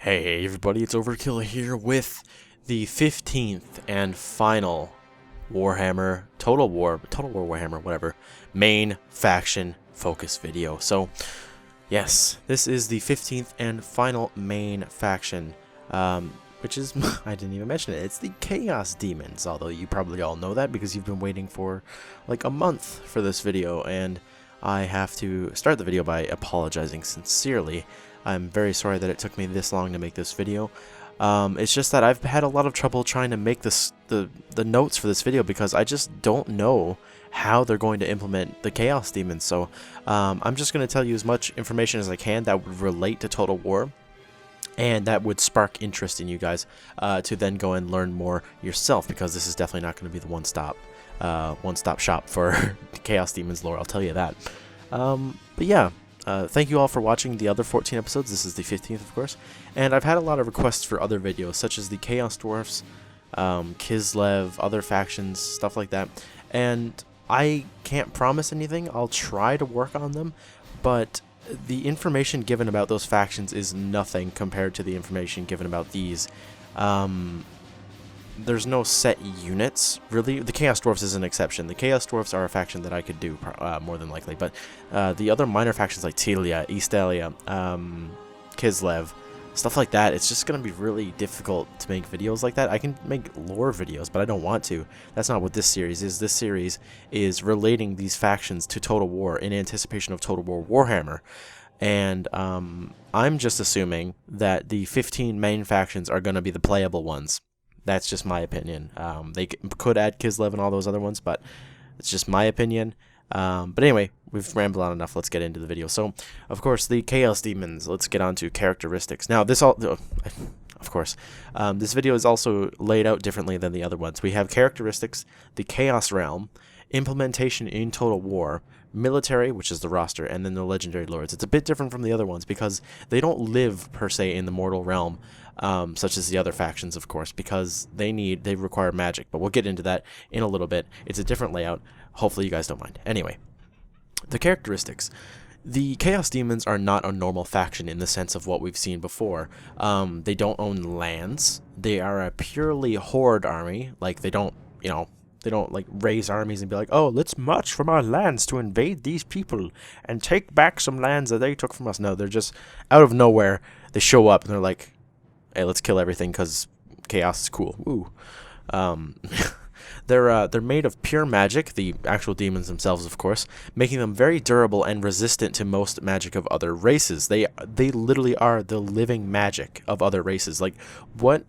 Hey everybody, it's Overkill here with the 15th and final Warhammer, Total War Warhammer, whatever, main faction focus video. So, yes, this is the 15th and final main faction, which is, I didn't even mention it, it's the Chaos Demons, although you probably all know that because you've been waiting for like a month for this video, and I have to start the video by apologizing sincerely. I'm very sorry that it took me this long to make this video. It's just that I've had a lot of trouble trying to make the notes for this video because I just don't know how they're going to implement the Chaos Demons. So I'm just going to tell you as much information as I can that would relate to Total War, and that would spark interest in you guys to then go and learn more yourself, because this is definitely not going to be the one-stop shop for Chaos Demons lore, I'll tell you that. But yeah. Thank you all for watching the other 14 episodes. This is the 15th, of course. And I've had a lot of requests for other videos, such as the Chaos Dwarfs, Kislev, other factions, stuff like that. And I can't promise anything. I'll try to work on them, but the information given about those factions is nothing compared to the information given about these. There's no set units, really. The Chaos Dwarfs is an exception. The Chaos Dwarfs are a faction that I could do, more than likely. But the other minor factions like Telia, Eastalia, Kislev, stuff like that, it's just going to be really difficult to make videos like that. I can make lore videos, but I don't want to. That's not what this series is. This series is relating these factions to Total War in anticipation of Total War Warhammer. And I'm just assuming that the 15 main factions are going to be the playable ones. That's just my opinion. They could add Kislev and all those other ones, but it's just my opinion. But anyway, we've rambled on enough. Let's get into the video. So, of course, the Chaos Demons. Let's get on to characteristics. Now, this video is also laid out differently than the other ones. We have characteristics, the Chaos Realm, implementation in Total War, military, which is the roster, and then the legendary lords. It's a bit different from the other ones because they don't live per se in the mortal realm, such as the other factions, of course, because they require magic. But we'll get into that in a little bit. It's a different layout. Hopefully you guys don't mind. Anyway, the characteristics. The Chaos Demons are not a normal faction in the sense of what we've seen before. They don't own lands. They are a purely horde army. Like, they don't like raise armies and be like, oh, let's march from our lands to invade these people and take back some lands that they took from us. No, they're just out of nowhere. They show up and they're like, hey, let's kill everything because chaos is cool. Woo. They're made of pure magic, the actual demons themselves, of course, making them very durable and resistant to most magic of other races. They literally are the living magic of other races. Like, what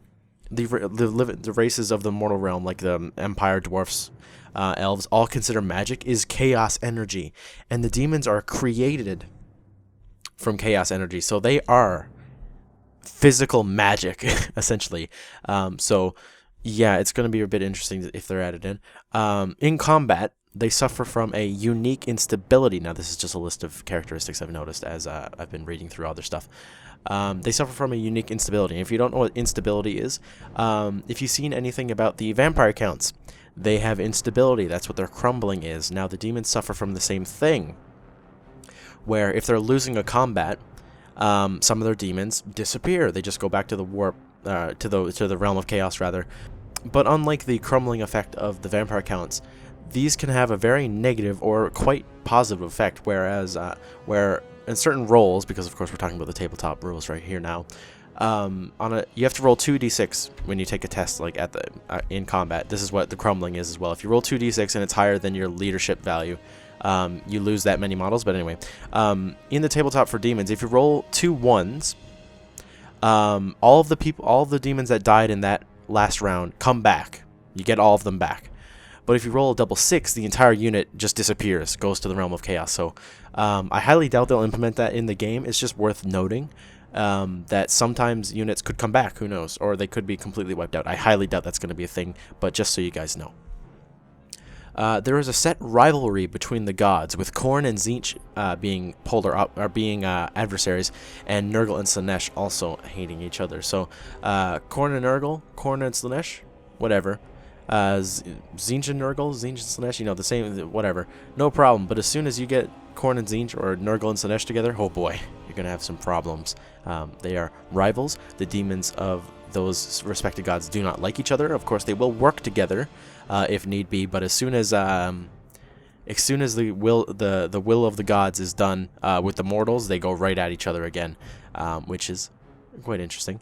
the races of the mortal realm, like the Empire, Dwarfs, Elves, all consider magic is chaos energy, and the demons are created from chaos energy, so they are physical magic, essentially. So yeah, it's going to be a bit interesting if they're added in. In combat, they suffer from a unique instability. Now, this is just a list of characteristics I've noticed as I've been reading through other stuff. They suffer from a unique instability. And if you don't know what instability is, if you've seen anything about the vampire counts, they have instability. That's what their crumbling is. Now, the demons suffer from the same thing, where if they're losing a combat, some of their demons disappear. They just go back to the warp, to the realm of chaos, rather. But unlike the crumbling effect of the vampire counts, these can have a very negative or quite positive effect, whereas where in certain roles, because of course we're talking about the tabletop rules right here now, you have to roll 2d6 when you take a test, like at in combat. This is what the crumbling is as well. If you roll 2d6 and it's higher than your leadership value, you lose that many models. But anyway, in the tabletop for demons, if you roll 2 1s, all of the demons that died in that last round come back. You get all of them back. But if you roll a double 6, the entire unit just disappears, goes to the realm of chaos. So I highly doubt they'll implement that in the game. It's just worth noting that sometimes units could come back, who knows, or they could be completely wiped out. I highly doubt that's going to be a thing, but just so you guys know. There is a set rivalry between the gods, with Khorne and Tzeentch being adversaries, and Nurgle and Slaanesh also hating each other. So Khorne and Nurgle, Khorne and Slaanesh, whatever. Tzeentch and Nurgle, Tzeentch and Slaanesh, the same, whatever. No problem. But as soon as you get Khorne and Tzeentch or Nurgle and Slaanesh together, oh boy, going to have some problems. They are rivals. The demons of those respected gods do not like each other. Of course, they will work together if need be, but as soon as the will of the gods is done with the mortals, they go right at each other again, which is quite interesting.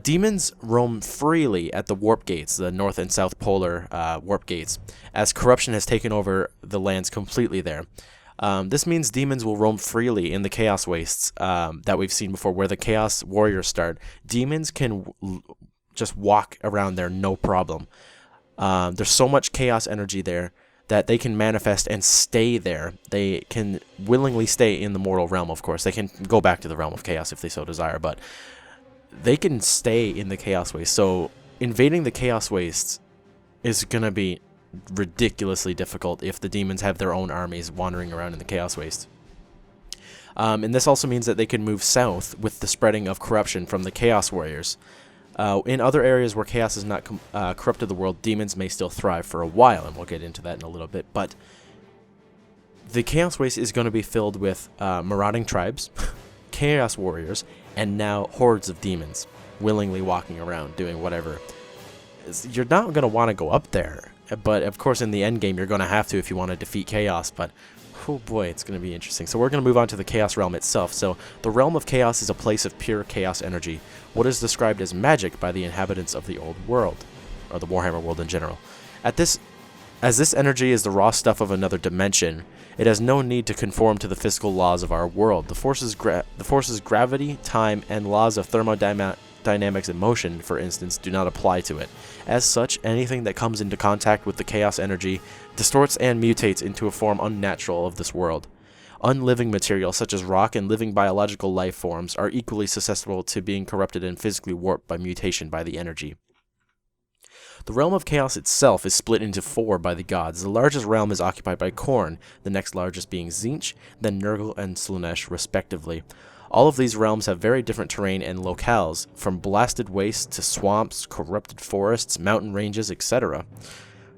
Demons roam freely at the warp gates, the north and south polar warp gates, as corruption has taken over the lands completely there. This means demons will roam freely in the Chaos Wastes that we've seen before, where the Chaos Warriors start. Demons can just walk around there no problem. There's so much chaos energy there that they can manifest and stay there. They can willingly stay in the mortal realm, of course. They can go back to the realm of chaos if they so desire, but they can stay in the Chaos Wastes. So invading the Chaos Wastes is going to be ridiculously difficult if the demons have their own armies wandering around in the Chaos Waste. And this also means that they can move south with the spreading of corruption from the Chaos Warriors. In other areas where chaos has not corrupted the world, demons may still thrive for a while, and we'll get into that in a little bit. But the Chaos Waste is going to be filled with marauding tribes, Chaos Warriors, and now hordes of demons willingly walking around doing whatever. You're not going to want to go up there, but of course in the end game you're going to have to if you want to defeat chaos. But oh boy, it's going to be interesting. So we're going to move on to the Chaos Realm itself. So the Realm of Chaos is a place of pure chaos energy, what is described as magic by the inhabitants of the old world, or the Warhammer world in general. As this energy is the raw stuff of another dimension, it has no need to conform to the physical laws of our world. The forces gravity, time, and laws of thermodynamics and motion, for instance, do not apply to it. As such, anything that comes into contact with the chaos energy distorts and mutates into a form unnatural of this world. Unliving material, such as rock and living biological life forms, are equally susceptible to being corrupted and physically warped by mutation by the energy. The realm of chaos itself is split into 4 by the gods. The largest realm is occupied by Khorne, the next largest being Tzeentch, then Nurgle and Slaanesh, respectively. All of these realms have very different terrain and locales, from blasted wastes to swamps, corrupted forests, mountain ranges, etc.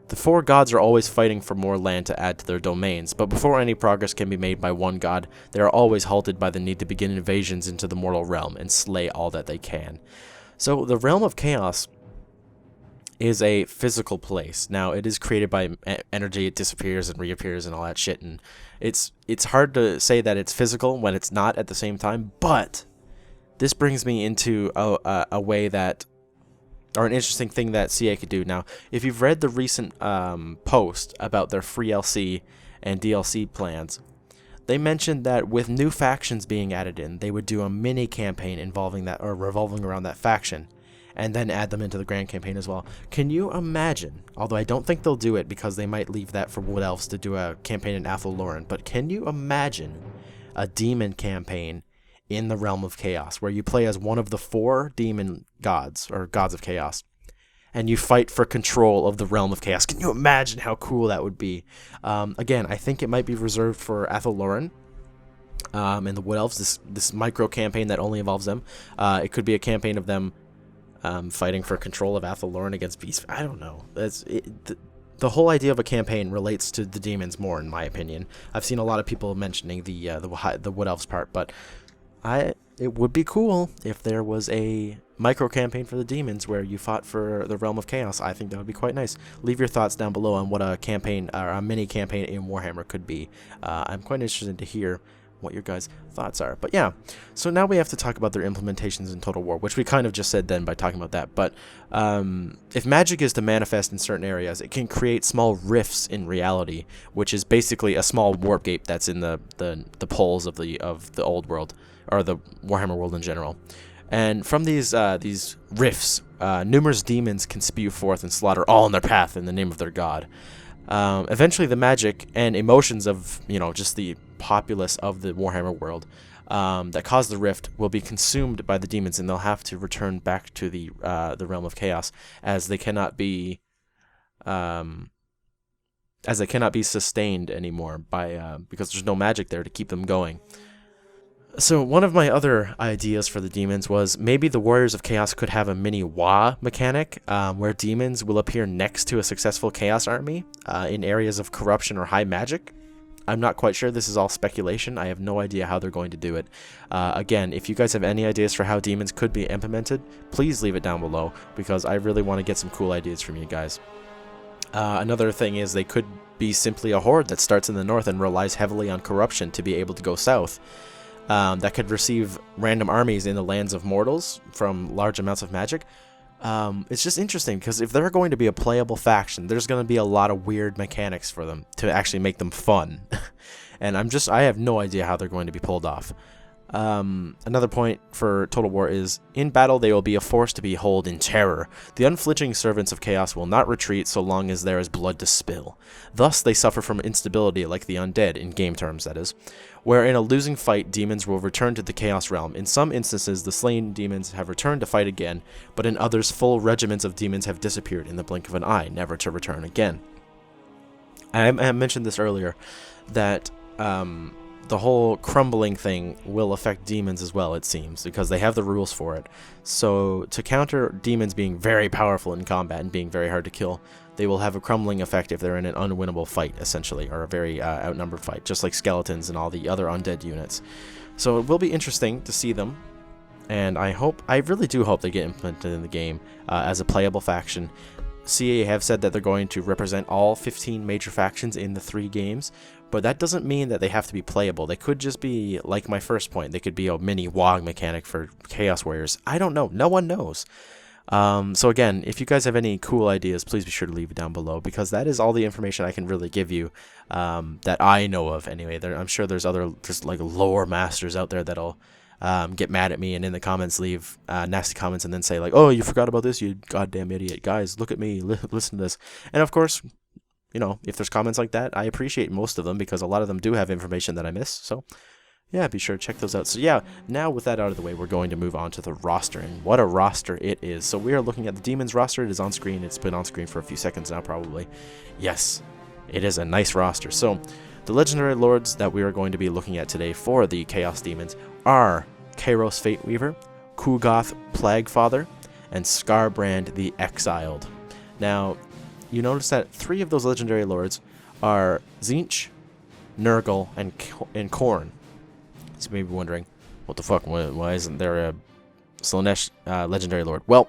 The 4 gods are always fighting for more land to add to their domains, but before any progress can be made by one god, they are always halted by the need to begin invasions into the mortal realm and slay all that they can. So the realm of chaos is a physical place. Now, it is created by energy. It disappears and reappears and all that shit, and it's hard to say that it's physical when it's not at the same time. But this brings me into a way that, or an interesting thing that CA could do. Now, if you've read the recent post about their free LC and DLC plans, they mentioned that with new factions being added in, they would do a mini campaign involving that, or revolving around that faction, and then add them into the grand campaign as well. Can you imagine, although I don't think they'll do it because they might leave that for Wood Elves to do a campaign in Athel Loren, but can you imagine a demon campaign in the Realm of Chaos where you play as one of the 4 demon gods, or gods of chaos, and you fight for control of the Realm of Chaos? Can you imagine how cool that would be? Again, I think it might be reserved for Athel Loren and the Wood Elves, this micro campaign that only involves them. It could be a campaign of them fighting for control of Athel Loren against Beast. I don't know. The whole idea of a campaign relates to the demons more, in my opinion. I've seen a lot of people mentioning the Wood Elves part, but it would be cool if there was a micro campaign for the demons where you fought for the Realm of Chaos. I think that would be quite nice. Leave your thoughts down below on what a campaign or a mini campaign in Warhammer could be. I'm quite interested to hear what your guys' thoughts are. But yeah, so now we have to talk about their implementations in Total War, which we kind of just said then by talking about that. But if magic is to manifest in certain areas, it can create small rifts in reality, which is basically a small warp gate that's in the poles of the old world, or the Warhammer world in general. And from these rifts, numerous demons can spew forth and slaughter all in their path in the name of their god. Eventually, the magic and emotions of, just the populace of the Warhammer world that caused the rift will be consumed by the demons, and they'll have to return back to the realm of chaos, as they cannot be sustained anymore because there's no magic there to keep them going. So one of my other ideas for the demons was maybe the Warriors of Chaos could have a mini WA mechanic where demons will appear next to a successful Chaos army in areas of corruption or high magic. I'm not quite sure. This is all speculation. I have no idea how they're going to do it. Again, if you guys have any ideas for how demons could be implemented, please leave it down below, because I really want to get some cool ideas from you guys. Another thing is they could be simply a horde that starts in the north and relies heavily on corruption to be able to go south. That could receive random armies in the lands of mortals from large amounts of magic. It's just interesting, because if they're going to be a playable faction, there's going to be a lot of weird mechanics for them to actually make them fun. And I have no idea how they're going to be pulled off. Another point for Total War is, in battle they will be a force to behold in terror. The unflinching servants of chaos will not retreat so long as there is blood to spill. Thus they suffer from instability like the undead, in game terms that is. Where in a losing fight, demons will return to the chaos realm. In some instances, the slain demons have returned to fight again, but in others, full regiments of demons have disappeared in the blink of an eye, never to return again. I mentioned this earlier, that the whole crumbling thing will affect demons as well, it seems, because they have the rules for it. So to counter demons being very powerful in combat and being very hard to kill, they will have a crumbling effect if they're in an unwinnable fight, essentially, or a very outnumbered fight, just like skeletons and all the other undead units. So it will be interesting to see them, and I really do hope they get implemented in the game as a playable faction. CA have said that they're going to represent all 15 major factions in the 3 games, but that doesn't mean that they have to be playable. They could just be, like my first point, they could be a mini WoG mechanic for Chaos Warriors. I don't know. No one knows. So again, if you guys have any cool ideas, please be sure to leave it down below, because that is all the information I can really give you, that I know of anyway. I'm sure there's like lore masters out there that'll get mad at me and in the comments leave nasty comments and then say like, oh, you forgot about this, you goddamn idiot. Guys, look at me, listen to this. And of course, you know, if there's comments like that, I appreciate most of them, because a lot of them do have information that I miss. So yeah, be sure to check those out. So yeah, now with that out of the way, we're going to move on to the roster, and what a roster it is. So we are looking at the Demons roster. It is on screen. It's been on screen for a few seconds now, probably. Yes, it is a nice roster. So the legendary lords that we are going to be looking at today for the Chaos Demons are Kairos Fateweaver, Kugoth Plaguefather, and Skarbrand the Exiled. Now, you notice that 3 of those legendary lords are Tzeentch, Nurgle, and Khorne. So you may be wondering, what the fuck, why isn't there a Slaanesh legendary lord? Well,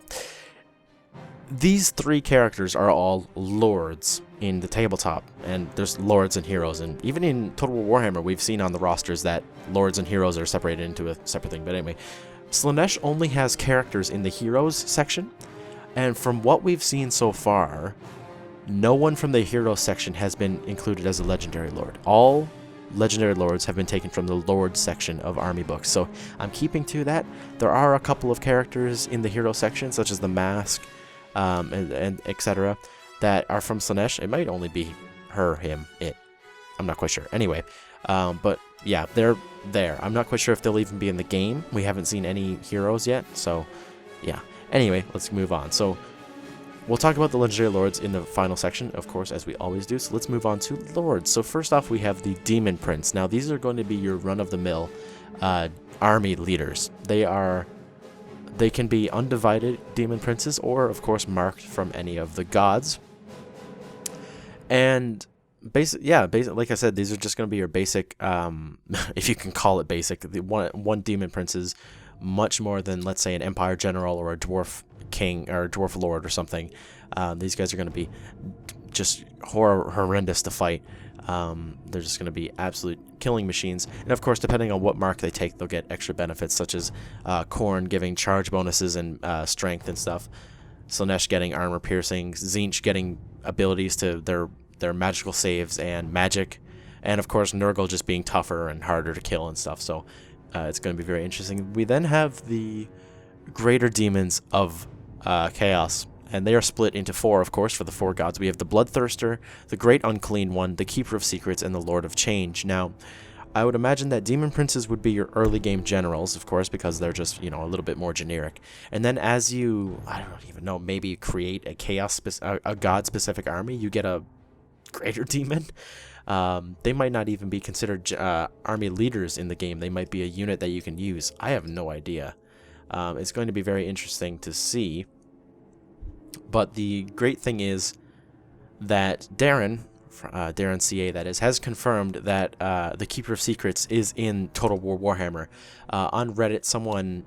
these 3 characters are all lords in the tabletop, and there's lords and heroes, and even in Total War Warhammer we've seen on the rosters that lords and heroes are separated into a separate thing. But anyway, Slaanesh only has characters in the heroes section, and from what we've seen so far, no one from the heroes section has been included as a legendary lord. All legendary lords have been taken from the lords section of army books, so I'm keeping to that. There are a couple of characters in the hero section, such as the Mask, and etc., that are from Slaanesh. It might only be her, him, it. I'm not quite sure. Anyway, but yeah, they're there. I'm not quite sure if they'll even be in the game. We haven't seen any heroes yet, so yeah. Anyway, let's move on. So we'll talk about the legendary lords in the final section, of course, as we always do. So let's move on to lords. So first off, we have the Demon Prince. Now, these are going to be your run-of-the-mill army leaders. They can be undivided demon princes, or of course marked from any of the gods. And like I said, these are just going to be your basic, if you can call it basic. The one demon prince is much more than, let's say, an empire general or a dwarf king or a dwarf lord or something. These guys are going to be just horrendous to fight. They're just going to be absolute killing machines. And of course, depending on what mark they take, they'll get extra benefits, such as Khorne giving charge bonuses and strength and stuff. Slaanesh getting armor piercing. Tzeentch getting abilities to their magical saves and magic. And of course, Nurgle just being tougher and harder to kill and stuff. So it's going to be very interesting. We then have the greater demons of Chaos. And they are split into 4, of course, for the 4 gods. We have the Bloodthirster, the Great Unclean One, the Keeper of Secrets, and the Lord of Change. Now, I would imagine that Demon Princes would be your early game generals, of course, because they're just, you know, a little bit more generic. And then as you, I don't even know, maybe create a god-specific army, you get a greater demon. They might not even be considered army leaders in the game. They might be a unit that you can use. I have no idea. It's going to be very interesting to see. But the great thing is that Darren Darren CA, that is, has confirmed that the Keeper of Secrets is in Total War Warhammer. On Reddit, someone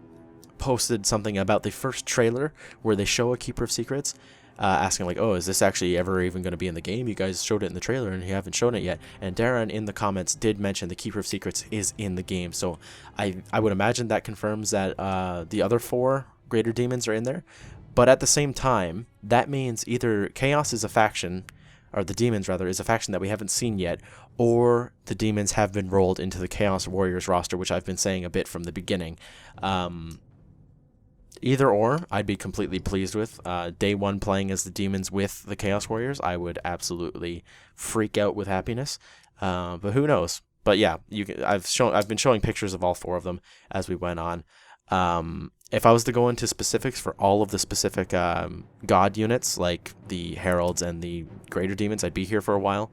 posted something about the first trailer where they show a Keeper of Secrets, asking like, oh, is this actually ever even going to be in the game? You guys showed it in the trailer and you haven't shown it yet. And Darren in the comments did mention the Keeper of Secrets is in the game, so I would imagine that confirms that the other 4 Greater Demons are in there. But at the same time, that means either Chaos is a faction, or the Demons rather, is a faction that we haven't seen yet, or the Demons have been rolled into the Chaos Warriors roster, which I've been saying a bit from the beginning. Either or, I'd be completely pleased with. Day 1 playing as the Demons with the Chaos Warriors, I would absolutely freak out with happiness. But who knows? But yeah, I've been showing pictures of all 4 of them as we went on. If I was to go into specifics for all of the specific god units, like the Heralds and the Greater Demons, I'd be here for a while.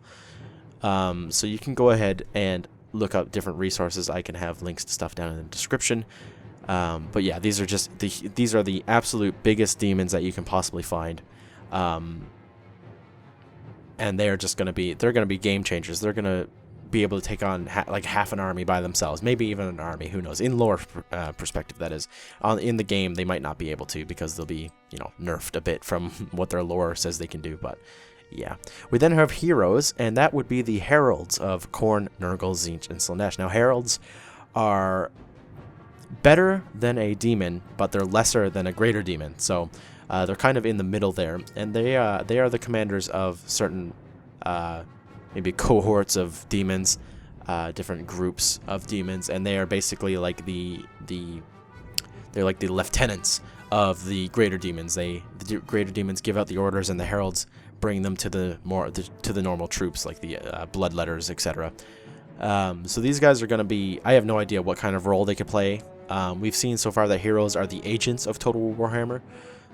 So you can go ahead and look up different resources. I can have links to stuff down in the description. But yeah, these are the absolute biggest demons that you can possibly find, and they're going to be game changers. They're going to be able to take on like half an army by themselves, maybe even an army. Who knows? In lore perspective, that is. In the game, they might not be able to because they'll be nerfed a bit from what their lore says they can do. But yeah, we then have heroes, and that would be the heralds of Khorne, Nurgle, Tzeentch, and Slaanesh. Now, heralds are better than a demon, but they're lesser than a greater demon, so they're kind of in the middle there, and they are the commanders of certain maybe cohorts of demons, different groups of demons, and they are basically like they're like the lieutenants of the greater demons. The greater demons give out the orders, and the heralds bring them to the normal troops, like the bloodletters, etc. So these guys are going to be, I have no idea what kind of role they could play. We've seen so far that heroes are the agents of Total War Warhammer,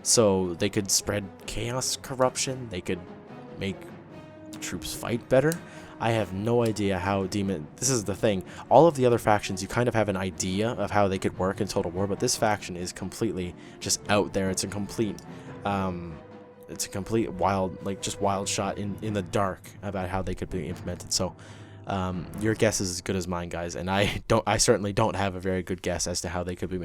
so they could spread chaos, corruption, they could make troops fight better. I have no idea how this is the thing, all of the other factions you kind of have an idea of how they could work in Total War, but this faction is completely just out there. It's a complete wild shot in the dark about how they could be implemented. So your guess is as good as mine, guys, and I certainly don't have a very good guess as to how they could be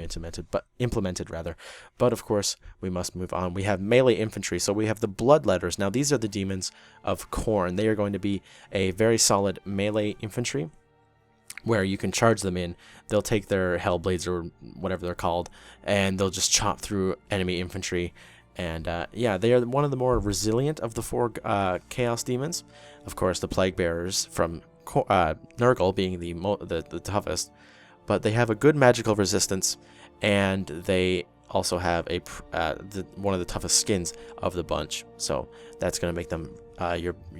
implemented rather. But of course, we must move on. We have melee infantry, so we have the bloodletters. Now these are the demons of Khorne. They are going to be a very solid melee infantry, where you can charge them in. They'll take their hellblades or whatever they're called, and they'll just chop through enemy infantry. And yeah, they are one of the more resilient of the 4 chaos demons. Of course, the plague bearers from Nurgle being the toughest, but they have a good magical resistance, and they also have one of the toughest skins of the bunch. So that's going to make them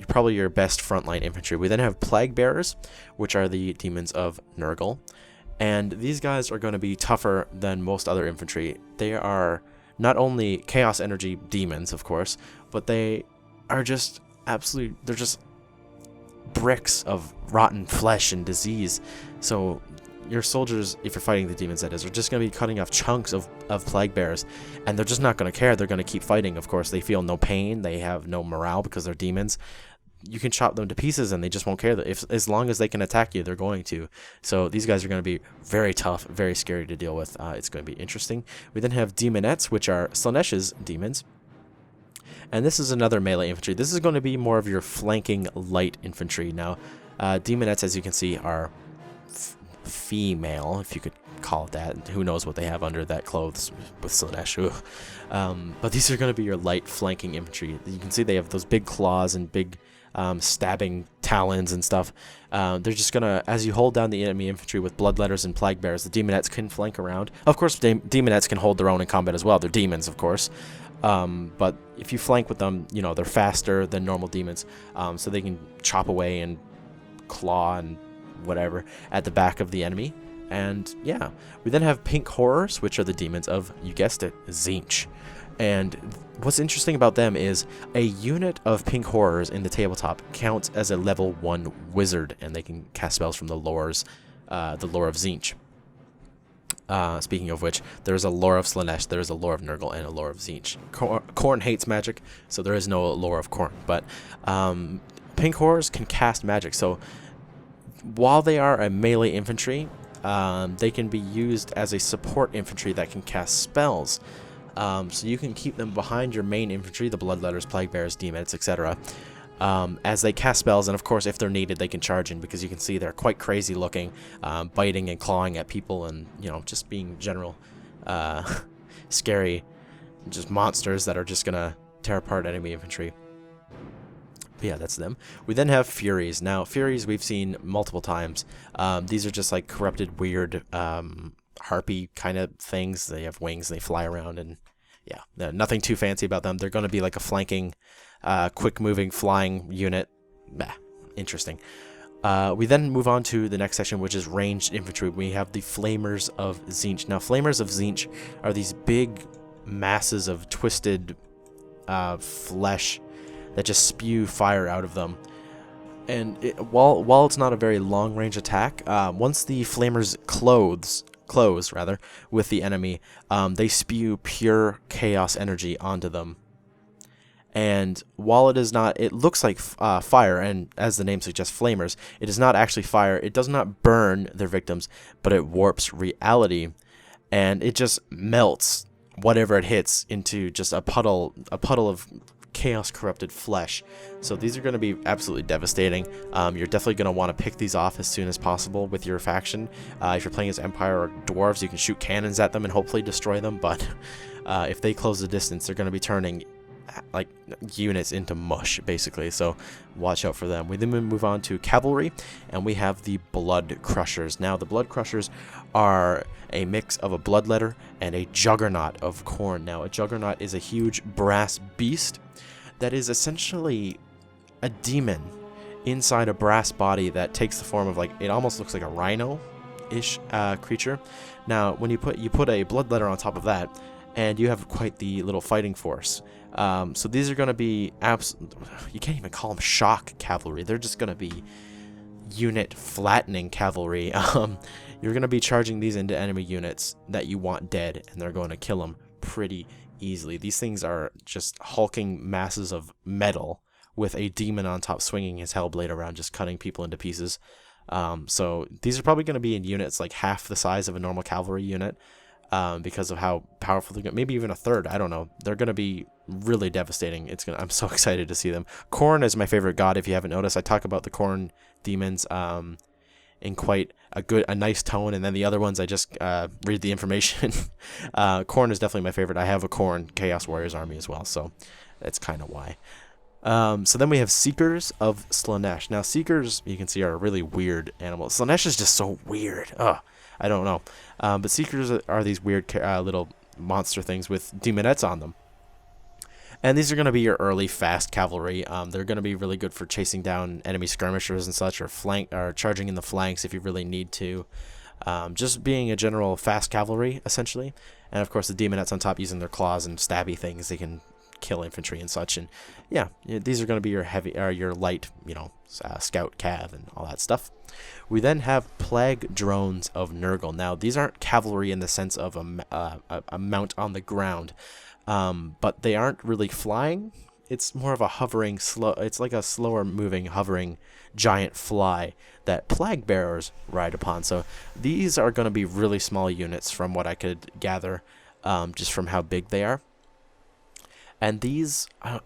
probably your best frontline infantry. We then have plague bearers, which are the demons of Nurgle, and these guys are going to be tougher than most other infantry. They are not only chaos energy demons, of course, but they are just they're just bricks of rotten flesh and disease. So your soldiers, if you're fighting the demons, that is, are just going to be cutting off chunks of plague bearers, and they're just not going to care. They're going to keep fighting. Of course, they feel no pain. They have no morale because they're demons. You can chop them to pieces and they just won't care. As long as they can attack you, they're going to. So these guys are going to be very tough, very scary to deal with. It's going to be interesting. We then have demonettes, which are Slaanesh's demons. And this is another melee infantry. This is going to be more of your flanking light infantry. Now, demonettes, as you can see, are female, if you could call it that. Who knows what they have under that clothes with Slaanesh. But these are going to be your light flanking infantry. You can see they have those big claws and big stabbing talons and stuff. They're just going to, as you hold down the enemy infantry with bloodletters and plague bearers, the demonettes can flank around. Of course, demonettes can hold their own in combat as well. They're demons, of course. But if you flank with them, they're faster than normal demons, so they can chop away and claw and whatever at the back of the enemy. And yeah, we then have pink horrors, which are the demons of, you guessed it, Tzeentch. And what's interesting about them is a unit of pink horrors in the tabletop counts as a level 1 wizard, and they can cast spells from the lore of Tzeentch. Speaking of which, there's a lore of Slaanesh, there's a lore of Nurgle, and a lore of Tzeentch. Khorne hates magic, so there is no lore of Khorne. But pink horrors can cast magic, so while they are a melee infantry, they can be used as a support infantry that can cast spells. So you can keep them behind your main infantry, the Bloodletters, Plague Bearers, Demons, etc. As they cast spells, and of course if they're needed they can charge in, because you can see they're quite crazy looking, biting and clawing at people, and just being general scary, just monsters that are just gonna tear apart enemy infantry. But yeah, that's them. We then have Furies. Now Furies we've seen multiple times. These are just like corrupted weird harpy kind of things. They have wings and they fly around, and yeah, nothing too fancy about them. They're going to be like a flanking quick moving flying unit. Bah, interesting. We then move on to the next section, which is ranged infantry. We have the Flamers of Tzeentch. Now Flamers of Tzeentch are these big masses of twisted flesh that just spew fire out of them. And while it's not a very long range attack, once the Flamers close with the enemy, they spew pure chaos energy onto them. And while it looks like fire, and as the name suggests, Flamers, it is not actually fire. It does not burn their victims, but it warps reality, and it just melts whatever it hits into just a puddle of chaos corrupted flesh. So these are going to be absolutely devastating. You're definitely going to want to pick these off as soon as possible with your faction. If you're playing as Empire or Dwarves, you can shoot cannons at them and hopefully destroy them, but if they close the distance, they're going to be turning like units into mush basically, so watch out for them. We then move on to cavalry, and we have the Blood Crushers. Now the Blood Crushers are a mix of a Bloodletter and a Juggernaut of Khorne. Now a Juggernaut is a huge brass beast that is essentially a demon inside a brass body that takes the form of, like, it almost looks like a rhino-ish creature. Now when you put a Bloodletter on top of that, and you have quite the little fighting force. So these are going to be you can't even call them shock cavalry. They're just going to be unit flattening cavalry. You're going to be charging these into enemy units that you want dead, and they're going to kill them pretty easily. These things are just hulking masses of metal with a demon on top swinging his hellblade around, just cutting people into pieces. So these are probably going to be in units like half the size of a normal cavalry unit. Because of how powerful they're going to, maybe even a third, I don't know. They're going to be really devastating. I'm so excited to see them. Khorne is my favorite god, if you haven't noticed. I talk about the Khorne demons in quite a nice tone, and then the other ones I just read the information. Khorne is definitely my favorite. I have a Khorne Chaos Warriors army as well, so that's kind of why. So then we have Seekers of Slaanesh. Now Seekers, you can see, are a really weird animal. Slaanesh is just so weird. Ugh. I don't know. But Seekers are these weird little monster things with demonettes on them. And these are going to be your early fast cavalry. They're going to be really good for chasing down enemy skirmishers and such, or charging in the flanks if you really need to. Just being a general fast cavalry, essentially. And of course the demonettes on top, using their claws and stabby things, they can kill infantry and such. And yeah, these are going to be your heavy, or your light, scout cav and all that stuff. We then have Plague Drones of Nurgle. Now these aren't cavalry in the sense of a mount on the ground, but they aren't really flying. It's more of a hovering, it's like a slower moving, hovering giant fly that Plague Bearers ride upon. So these are going to be really small units from what I could gather, just from how big they are. And these, I'm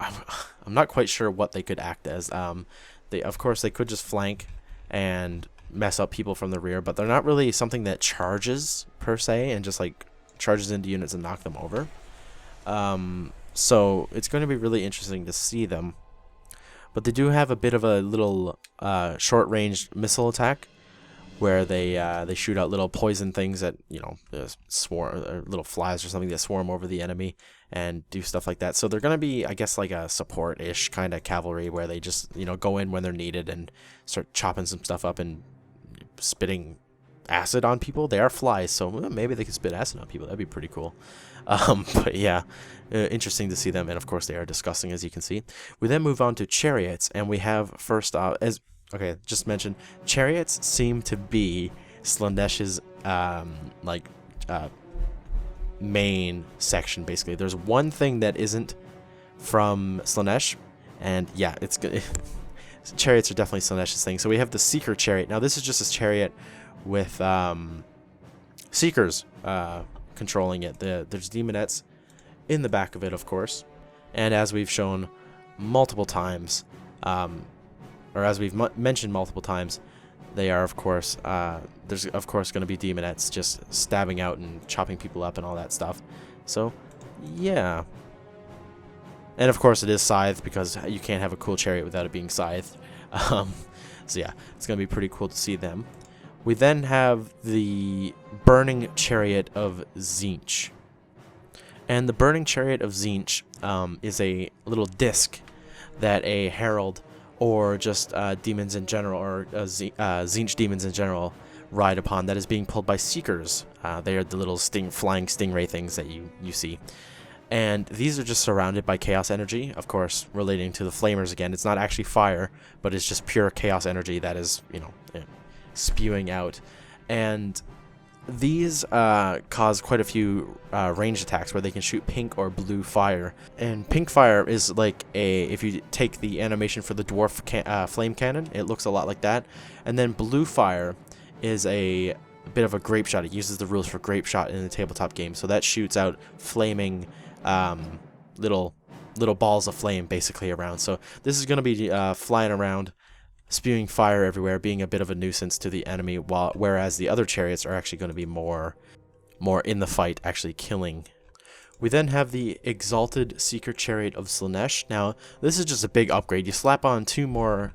not quite sure what they could act as. Of course, they could just flank and mess up people from the rear, but they're not really something that charges, per se, and just, like, charges into units and knock them over. So it's going to be really interesting to see them. But they do have a bit of a little short-range missile attack, where they shoot out little poison things that, swarm, or little flies or something that swarm over the enemy and do stuff like that. So they're going to be, I guess, like a support-ish kind of cavalry, where they just, go in when they're needed and start chopping some stuff up and spitting acid on people. They are flies, so maybe they could spit acid on people. That'd be pretty cool. But yeah, interesting to see them, and of course they are disgusting, as you can see. We then move on to chariots, and we have first just mentioned, chariots seem to be Slaanesh's main section, basically. There's one thing that isn't from Slaanesh, and yeah, it's good. chariots are definitely Slanesh's thing. So we have the Seeker chariot. Now this is just a chariot with Seekers controlling it. There's demonettes in the back of it, of course, and as we've shown multiple times, or as we've mentioned multiple times, they are, of course, there's of course going to be demonettes just stabbing out and chopping people up and all that stuff. So yeah, and of course it is scythed, because you can't have a cool chariot without it being scythed. So yeah, it's going to be pretty cool to see them. We then have the Burning Chariot of Tzeentch. And the Burning Chariot of Tzeentch is a little disc that a herald, or just demons in general, or Tzeentch demons in general, ride upon, that is being pulled by Seekers. They are the little flying stingray things that you see. And these are just surrounded by chaos energy, of course, relating to the flamers again. It's not actually fire, but it's just pure chaos energy that is, spewing out. And these cause quite a few ranged attacks where they can shoot pink or blue fire. And pink fire is like if you take the animation for the dwarf flame cannon, it looks a lot like that. And then blue fire is a bit of a grape shot. It uses the rules for grape shot in the tabletop game. So that shoots out flaming little balls of flame basically around. So this is going to be flying around, spewing fire everywhere, being a bit of a nuisance to the enemy, whereas the other chariots are actually going to be more in the fight, actually killing. We then have the Exalted Seeker Chariot of Slaanesh. Now, this is just a big upgrade. You slap on 2 more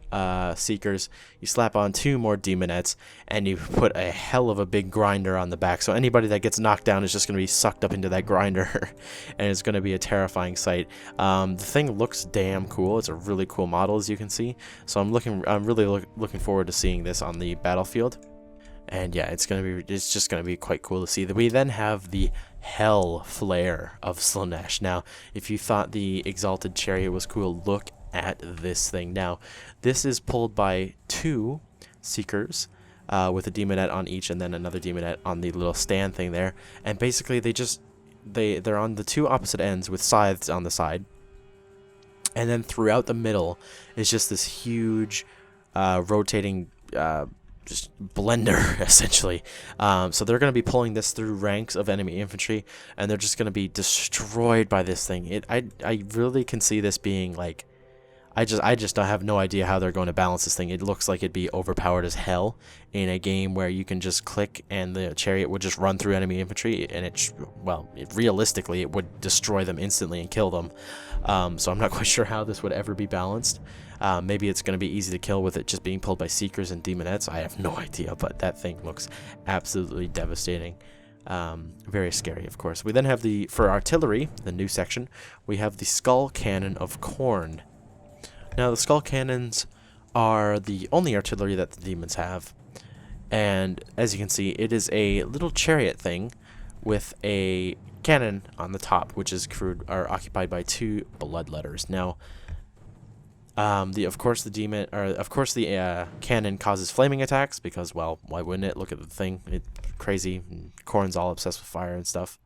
Seekers, you slap on 2 more Demonettes, and you put a hell of a big grinder on the back. So anybody that gets knocked down is just going to be sucked up into that grinder, and it's going to be a terrifying sight. The thing looks damn cool. It's a really cool model, as you can see. So I'm really looking forward to seeing this on the battlefield. And yeah, it's just gonna be quite cool to see. We then have the Hell Flare of Slaanesh. Now, if you thought the Exalted Chariot was cool, look at this thing. Now, this is pulled by 2 Seekers with a Demonette on each, and then another Demonette on the little stand thing there. And basically, they're on the 2 opposite ends with scythes on the side. And then throughout the middle is just this huge rotating just blender, essentially. So they're going to be pulling this through ranks of enemy infantry, and they're just going to be destroyed by this thing. I really can see this being like, I just don't have no idea how they're going to balance this thing. It looks like it'd be overpowered as hell in a game where you can just click and the chariot would just run through enemy infantry, and realistically it would destroy them instantly and kill them. So I'm not quite sure how this would ever be balanced. Maybe it's going to be easy to kill with it just being pulled by Seekers and Demonettes. I have no idea, but that thing looks absolutely devastating. Very scary, of course. We then have for artillery, the new section, we have the Skull Cannon of Khorne. Now, the Skull Cannons are the only artillery that the demons have. And as you can see, it is a little chariot thing with a cannon on the top, which is occupied by 2 bloodletters. Now, of course the cannon causes flaming attacks because, well, why wouldn't it? Look at the thing; it's crazy. Khorne's all obsessed with fire and stuff.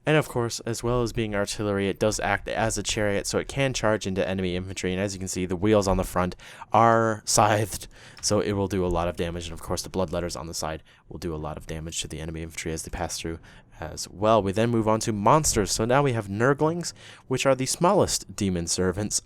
And of course, as well as being artillery, it does act as a chariot, so it can charge into enemy infantry. And as you can see, the wheels on the front are scythed, so it will do a lot of damage. And of course, the bloodletters on the side will do a lot of damage to the enemy infantry as they pass through as well. We then move on to monsters. So now we have Nurglings, which are the smallest demon servants.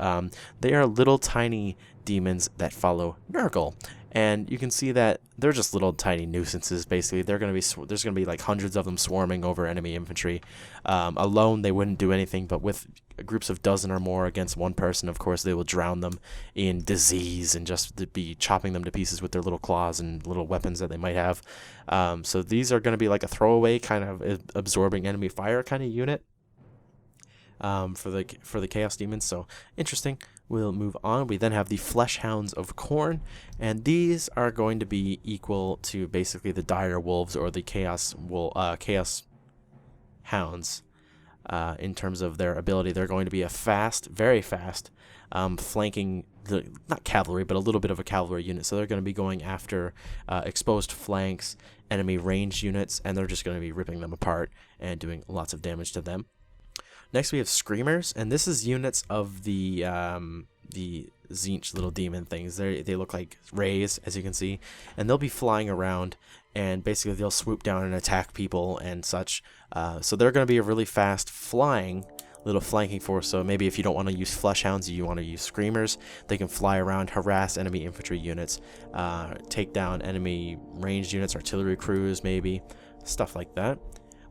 They are little tiny demons that follow Nurgle. And you can see that they're just little tiny nuisances, basically. There's going to be like hundreds of them swarming over enemy infantry. Alone, they wouldn't do anything, but with groups of dozen or more against one person, of course, they will drown them in disease and just be chopping them to pieces with their little claws and little weapons that they might have. So these are going to be like a throwaway kind of absorbing enemy fire kind of unit for the Chaos Demons. So interesting. We'll move on. We then have the Flesh Hounds of Khorne, and these are going to be equal to basically the Dire Wolves or the Chaos Hounds in terms of their ability. They're going to be a fast, very fast, flanking, not cavalry, but a little bit of a cavalry unit. So they're going to be going after exposed flanks, enemy ranged units, and they're just going to be ripping them apart and doing lots of damage to them. Next, we have Screamers, and this is units of the Tzeentch little demon things. They look like rays, as you can see, and they'll be flying around, and basically they'll swoop down and attack people and such. So they're going to be a really fast flying little flanking force. So maybe if you don't want to use fleshhounds, you want to use screamers, they can fly around, harass enemy infantry units, take down enemy ranged units, artillery crews, maybe stuff like that.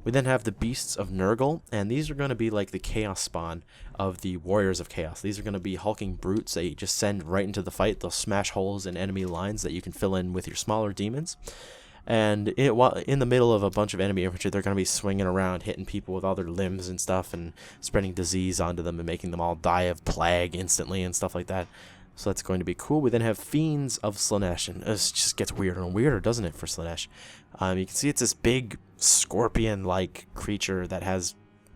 We then have the Beasts of Nurgle, and these are going to be like the Chaos spawn of the Warriors of Chaos. These are going to be hulking brutes that you just send right into the fight. They'll smash holes in enemy lines that you can fill in with your smaller demons. And while in the middle of a bunch of enemy infantry, they're going to be swinging around, hitting people with all their limbs and stuff, and spreading disease onto them and making them all die of plague instantly and stuff like that. So that's going to be cool. We then have Fiends of Slaanesh, and this just gets weirder and weirder, doesn't it, for Slaanesh? You can see it's this big scorpion-like creature that has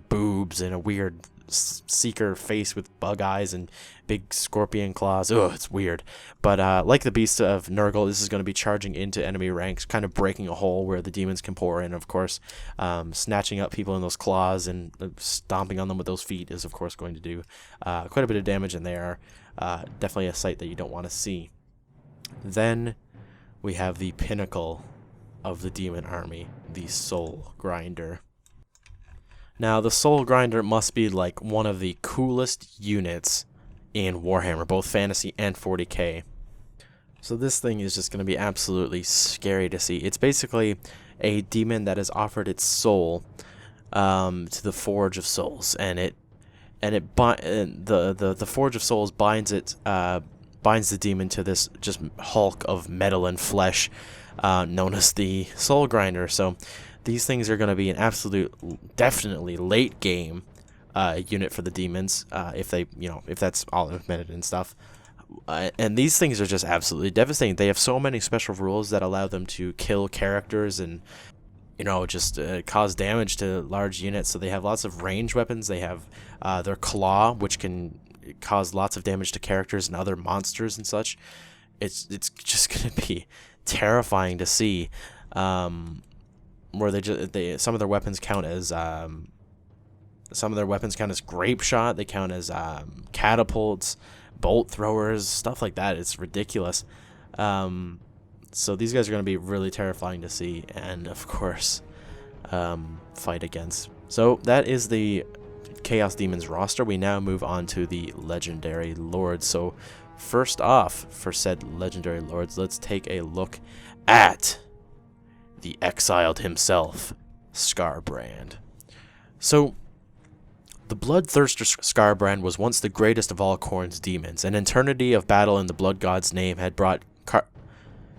boobs and a weird seeker face with bug eyes and big scorpion claws. Ugh, it's weird. But like the Beast of Nurgle, this is going to be charging into enemy ranks, kind of breaking a hole where the demons can pour in, of course. Snatching up people in those claws and stomping on them with those feet is, of course, going to do quite a bit of damage, and they are definitely a sight that you don't want to see. Then we have the pinnacle of the demon army, the Soul Grinder. Now, the Soul Grinder must be like one of the coolest units in Warhammer, both Fantasy and 40k. So this thing is just going to be absolutely scary to see. It's basically a demon that has offered its soul to the Forge of Souls, and the Forge of Souls binds the demon to this just hulk of metal and flesh, known as the Soul Grinder. So these things are going to be an absolute, definitely late game unit for the demons, if that's all implemented and stuff. And these things are just absolutely devastating. They have so many special rules that allow them to kill characters and just cause damage to large units. So they have lots of ranged weapons. They have their claw, which can cause lots of damage to characters and other monsters and such. It's just going to be terrifying to see. Where some of their weapons count as grape shot. They count as catapults, bolt throwers, stuff like that. It's ridiculous. So these guys are going to be really terrifying to see, and of course, fight against. So that is the Chaos Demons roster. We now move on to the Legendary Lords. So first off, for said Legendary Lords, let's take a look at the exiled himself, Skarbrand. So, the Bloodthirster Skarbrand was once the greatest of all Khorne's demons. An eternity of battle in the Blood God's name had brought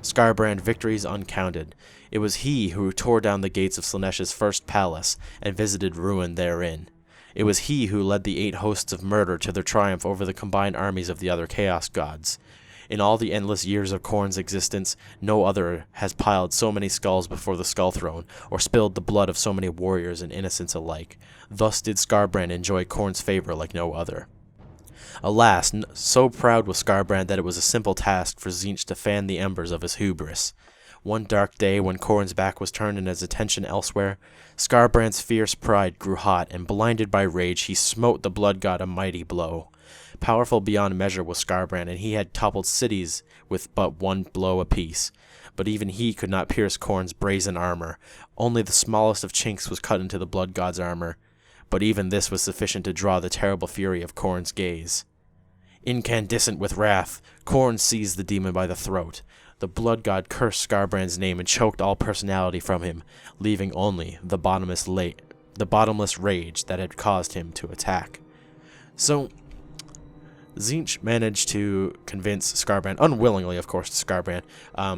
Skarbrand victories uncounted. It was he who tore down the gates of Slaanesh's first palace and visited ruin therein. It was he who led the 8 hosts of murder to their triumph over the combined armies of the other Chaos Gods. In all the endless years of Khorne's existence, no other has piled so many skulls before the Skull Throne, or spilled the blood of so many warriors and innocents alike. Thus did Skarbrand enjoy Khorne's favor like no other. Alas, so proud was Skarbrand that it was a simple task for Tzeentch to fan the embers of his hubris. One dark day, when Khorne's back was turned and his attention elsewhere, Skarbrand's fierce pride grew hot, and blinded by rage, he smote the Blood God a mighty blow. Powerful beyond measure was Skarbrand, and he had toppled cities with but one blow apiece. But even he could not pierce Khorne's brazen armor. Only the smallest of chinks was cut into the Blood God's armor. But even this was sufficient to draw the terrible fury of Khorne's gaze. Incandescent with wrath, Khorne seized the demon by the throat. The Blood God cursed Skarbrand's name and choked all personality from him, leaving only the bottomless rage that had caused him to attack. So Tzeentch managed to convince Skarbrand, unwillingly of course to Skarbrand,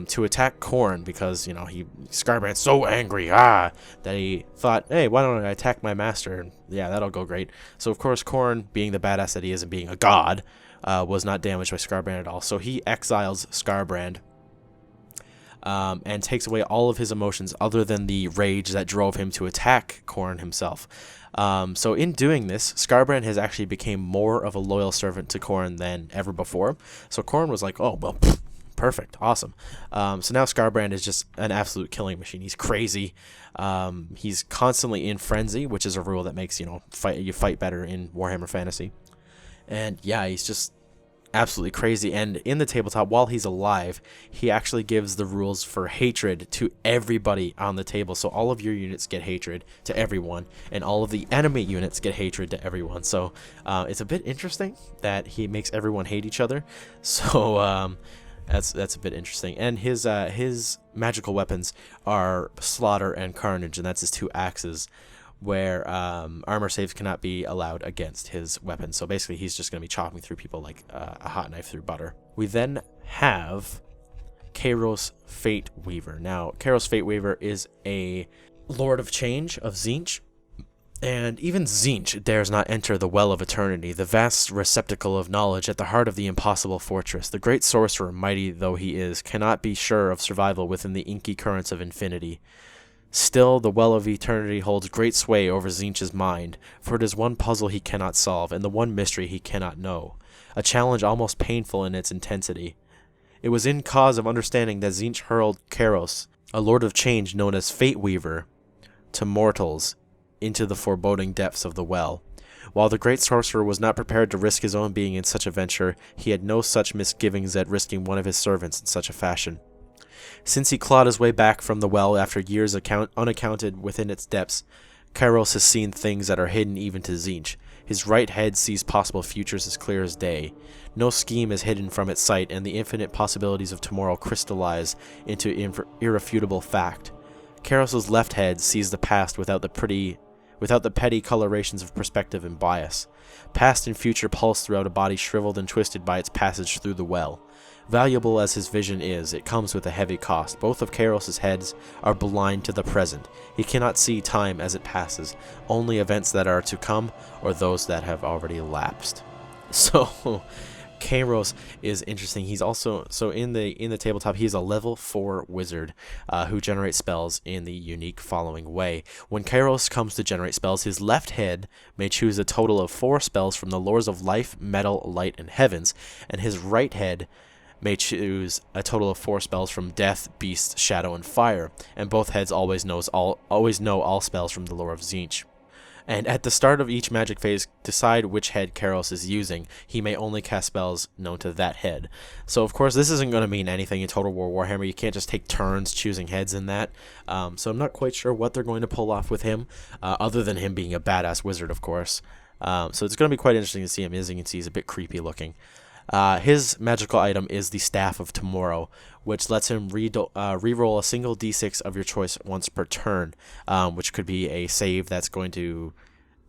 to attack Khorne because, Skarbrand's so angry, that he thought, hey, why don't I attack my master? And yeah, that'll go great. So of course Khorne, being the badass that he is and being a god, was not damaged by Skarbrand at all. So he exiles Skarbrand, and takes away all of his emotions other than the rage that drove him to attack Khorne himself. So in doing this, Skarbrand has actually become more of a loyal servant to Khorne than ever before. So Khorne was like, oh, well, perfect, awesome. So now Skarbrand is just an absolute killing machine. He's crazy. He's constantly in frenzy, which is a rule that makes, you fight better in Warhammer Fantasy. And yeah, he's just absolutely crazy. And in the tabletop, while he's alive, he actually gives the rules for hatred to everybody on the table. So all of your units get hatred to everyone, and all of the enemy units get hatred to everyone. So it's a bit interesting that he makes everyone hate each other. So that's a bit interesting. And his magical weapons are Slaughter and Carnage, and that's his 2 axes, where armor saves cannot be allowed against his weapons. So basically, he's just going to be chopping through people like a hot knife through butter. We then have Kairos Fate Weaver. Now, Kairos Fate Weaver is a Lord of Change of Tzeentch. And even Tzeentch dares not enter the Well of Eternity, the vast receptacle of knowledge at the heart of the impossible fortress. The great sorcerer, mighty though he is, cannot be sure of survival within the inky currents of infinity. Still, the Well of Eternity holds great sway over Tzeentch's mind, for it is one puzzle he cannot solve, and the one mystery he cannot know, a challenge almost painful in its intensity. It was in cause of understanding that Tzeentch hurled Kairos, a Lord of Change known as Fate Weaver, to mortals, into the foreboding depths of the well. While the great sorcerer was not prepared to risk his own being in such a venture, he had no such misgivings at risking one of his servants in such a fashion. Since he clawed his way back from the well after years unaccounted within its depths, Kairos has seen things that are hidden even to Tzeentch. His right head sees possible futures as clear as day. No scheme is hidden from its sight, and the infinite possibilities of tomorrow crystallize into irrefutable fact. Kairos's left head sees the past without the petty colorations of perspective and bias. Past and future pulse throughout a body shriveled and twisted by its passage through the well. Valuable as his vision is, it comes with a heavy cost. Both of Kairos's heads are blind to the present. He cannot see time as it passes, only events that are to come or those that have already elapsed. So Kairos is interesting. He's also, so in the tabletop, he's a level 4 wizard who generates spells in the unique following way. When Kairos comes to generate spells, his left head may choose a total of 4 spells from the lores of life, metal, light, and heavens, and his right head may choose a total of 4 spells from death, beast, shadow, and fire, and both heads always know all spells from the lore of Tzeentch. And at the start of each magic phase, decide which head Kairos is using. He may only cast spells known to that head. So, of course, this isn't going to mean anything in Total War Warhammer. You can't just take turns choosing heads in that. So I'm not quite sure what they're going to pull off with him, other than him being a badass wizard, of course. So it's going to be quite interesting to see him. As you can see, he's a bit creepy looking. His magical item is the Staff of Tomorrow, which lets him reroll a single d6 of your choice once per turn, which could be a save that's going to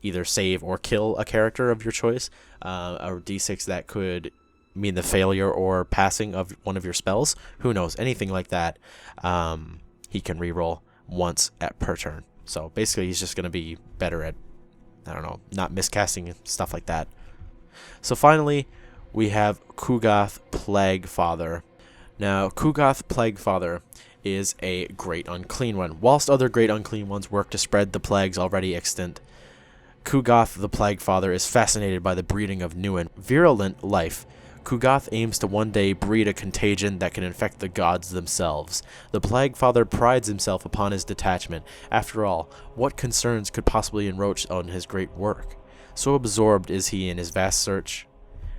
either save or kill a character of your choice, a d6 that could mean the failure or passing of one of your spells. Who knows? Anything like that, he can reroll once per turn. So basically, he's just going to be better at, I don't know, not miscasting and stuff like that. So finally, we have Ku'gath Plaguefather. Now, Ku'gath Plaguefather is a great unclean one. Whilst other great unclean ones work to spread the plagues already extant, Ku'gath the Plaguefather is fascinated by the breeding of new and virulent life. Ku'gath aims to one day breed a contagion that can infect the gods themselves. The Plaguefather prides himself upon his detachment. After all, what concerns could possibly encroach on his great work? So absorbed is he in his vast search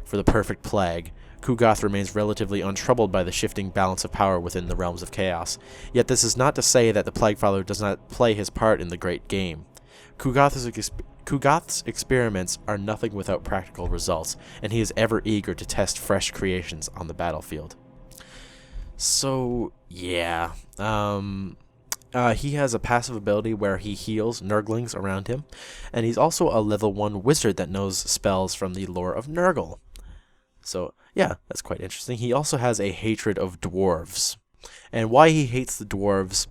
for the perfect plague, Ku'gath remains relatively untroubled by the shifting balance of power within the realms of chaos. Yet this is not to say that the Plaguefather does not play his part in the great game. Ku'gath's experiments are nothing without practical results, and he is ever eager to test fresh creations on the battlefield. So, yeah. He has a passive ability where he heals Nurglings around him, and he's also a level 1 wizard that knows spells from the lore of Nurgle. So, yeah, that's quite interesting. He also has a hatred of dwarves. And why he hates the dwarves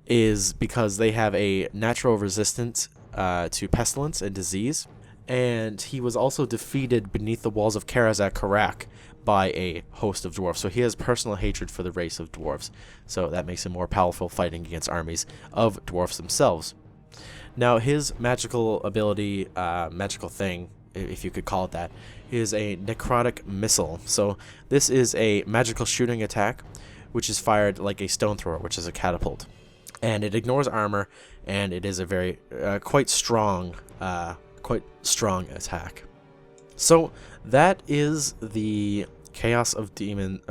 is because they have a natural resistance to pestilence and disease. And he was also defeated beneath the walls of Karazak Karak by a host of dwarves. So he has personal hatred for the race of dwarves. So that makes him more powerful fighting against armies of dwarves themselves. Now, his magical ability, magical thing, if you could call it that, is a necrotic missile. So this is a magical shooting attack which is fired like a stone thrower, which is a catapult, and it ignores armor, and it is a very quite strong attack. So that is the Chaos of Demons,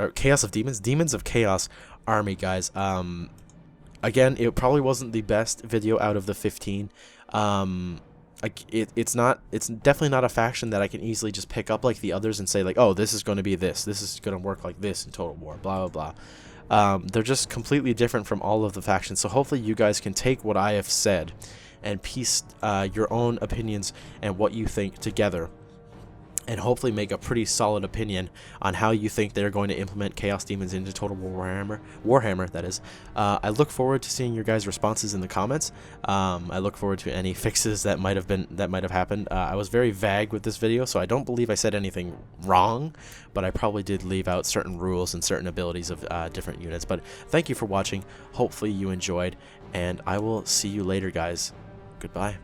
Demons of Chaos army, guys. Again, it probably wasn't the best video out of the 15. It's definitely not a faction that I can easily just pick up like the others and say like, oh, this is going to be this is going to work like this in Total War, blah blah blah. They're just completely different from all of the factions, so hopefully you guys can take what I have said and piece your own opinions and what you think together, and hopefully make a pretty solid opinion on how you think they're going to implement Chaos Demons into Total Warhammer, that is. I look forward to seeing your guys' responses in the comments. I look forward to any fixes that might have happened. I was very vague with this video, so I don't believe I said anything wrong, but I probably did leave out certain rules and certain abilities of different units. But thank you for watching. Hopefully you enjoyed, and I will see you later, guys. Goodbye.